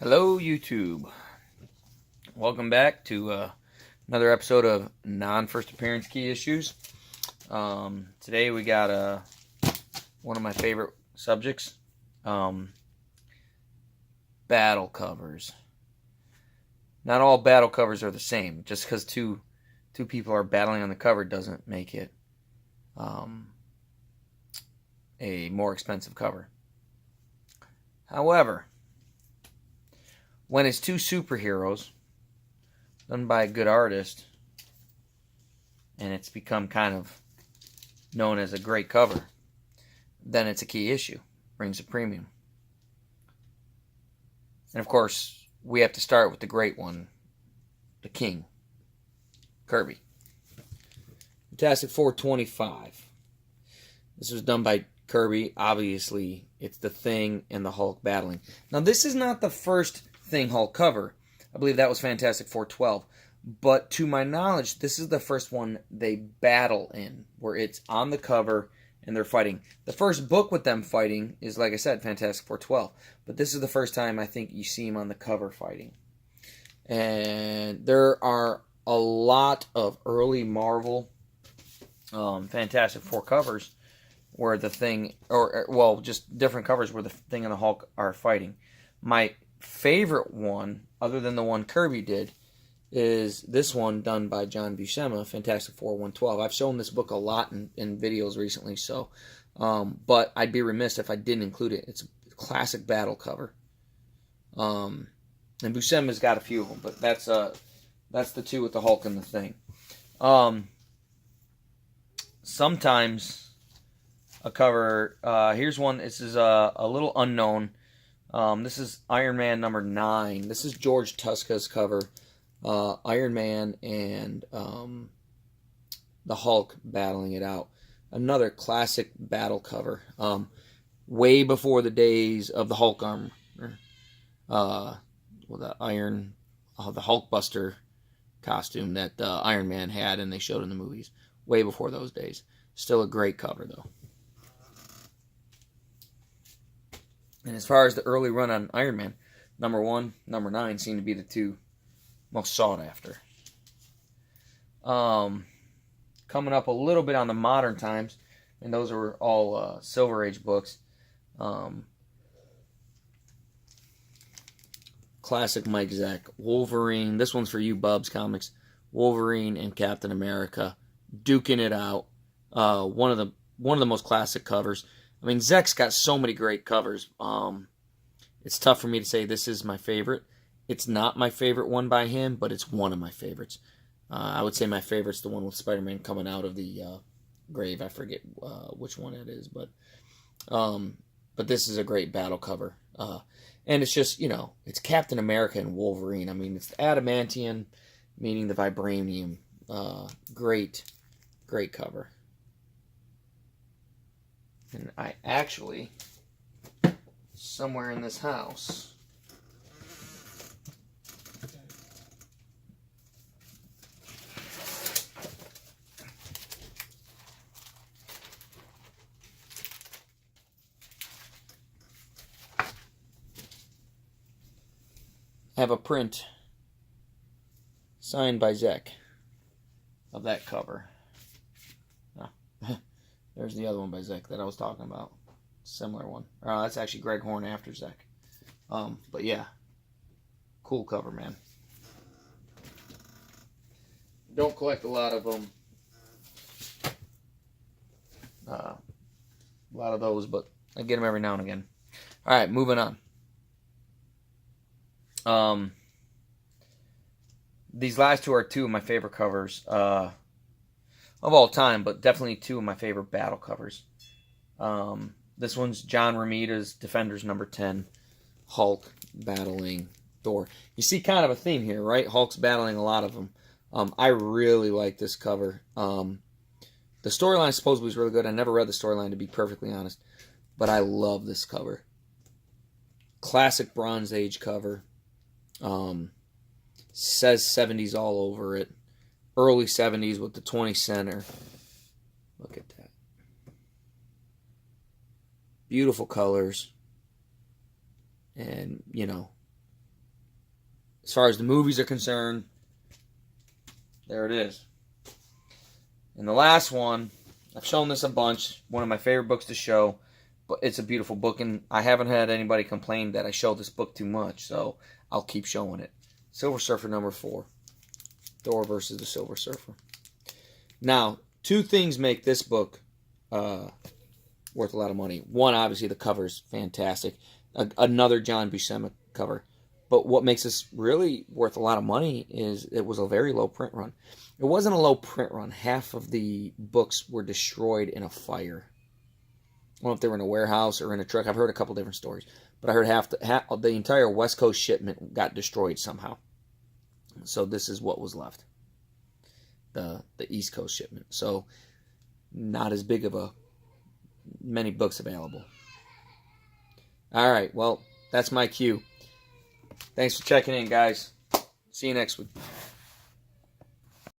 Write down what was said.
Hello, YouTube. Welcome back to another episode of non-first appearance key issues. Today we got one of my favorite subjects, battle covers. Not all battle covers are the same. Just because two people are battling on the cover doesn't make it a more expensive cover. However, when it's two superheroes done by a good artist and it's become kind of known as a great cover, then it's a key issue. Brings a premium. And of course, we have to start with the great one, the king, Kirby. Fantastic Four 25. This was done by Kirby. Obviously, it's the Thing and the Hulk battling. Now, this is not the first Thing Hulk cover. I believe that was Fantastic Four 12. But to my knowledge, this is the first one they battle in, where it's on the cover and they're fighting. The first book with them fighting is, like I said, Fantastic Four 12. But this is the first time I think you see them on the cover fighting. And there are a lot of early Marvel Fantastic Four covers where the Thing, well, just different covers where the Thing and the Hulk are fighting. My favorite one, other than the one Kirby did, is this one done by John Buscema, Fantastic Four 112. I've shown this book a lot in videos recently, so but I'd be remiss if I didn't include it. It's a classic battle cover. And Buscema's got a few of them, but that's the two with the Hulk and the Thing. Sometimes a cover, here's one, this is a little unknown. This is Iron Man number 9. This is George Tuska's cover. Iron Man and the Hulk battling it out. Another classic battle cover. Way before the days of the Hulk armor. The Hulkbuster costume that Iron Man had and they showed in the movies. Way before those days. Still a great cover, though. And as far as the early run on Iron Man, number 1, number 9 seem to be the two most sought after. Coming up a little bit on the modern times, and those are all Silver Age books. Classic Mike Zeck, Wolverine. This one's for you, Bubs Comics. Wolverine and Captain America duking it out. One of the most classic covers. I mean, Zeck's got so many great covers. It's tough for me to say this is my favorite. It's not my favorite one by him, but it's one of my favorites. I would say my favorite's the one with Spider-Man coming out of the grave. I forget which one it is, but this is a great battle cover. And it's just, it's Captain America and Wolverine. I mean, it's the adamantium meaning the vibranium. Great cover. And I actually, somewhere in this house, have a print signed by Zeck of that cover. There's the other one by Zeck that I was talking about. Similar one. That's actually Greg Horn after Zeck. But yeah. Cool cover, man. Don't collect a lot of them. A lot of those, but I get them every now and again. Alright, moving on. These last two are two of my favorite covers. Of all time, but definitely two of my favorite battle covers. This one's John Romita's Defenders number 10, Hulk battling Thor. You see kind of a theme here, right? Hulk's battling a lot of them. I really like this cover. The storyline supposedly was really good. I never read the storyline, to be perfectly honest, but I love this cover. Classic Bronze Age cover. Says 70s all over it. Early 70s with the 20 center. Look at that. Beautiful colors. And, as far as the movies are concerned, there it is. And the last one, I've shown this a bunch. One of my favorite books to show. But it's a beautiful book, and I haven't had anybody complain that I show this book too much, so I'll keep showing it. Silver Surfer number 4. Thor versus the Silver Surfer. Now, 2 things make this book worth a lot of money. One, obviously, the cover's fantastic. Another John Buscema cover. But what makes this really worth a lot of money is it was a very low print run. It wasn't a low print run. Half of the books were destroyed in a fire. I don't know if they were in a warehouse or in a truck. I've heard a couple different stories. But I heard half the entire West Coast shipment got destroyed somehow. So this is what was left. The East Coast shipment. So not as big of many books available. Alright, well, that's my cue. Thanks for checking in, guys. See you next week.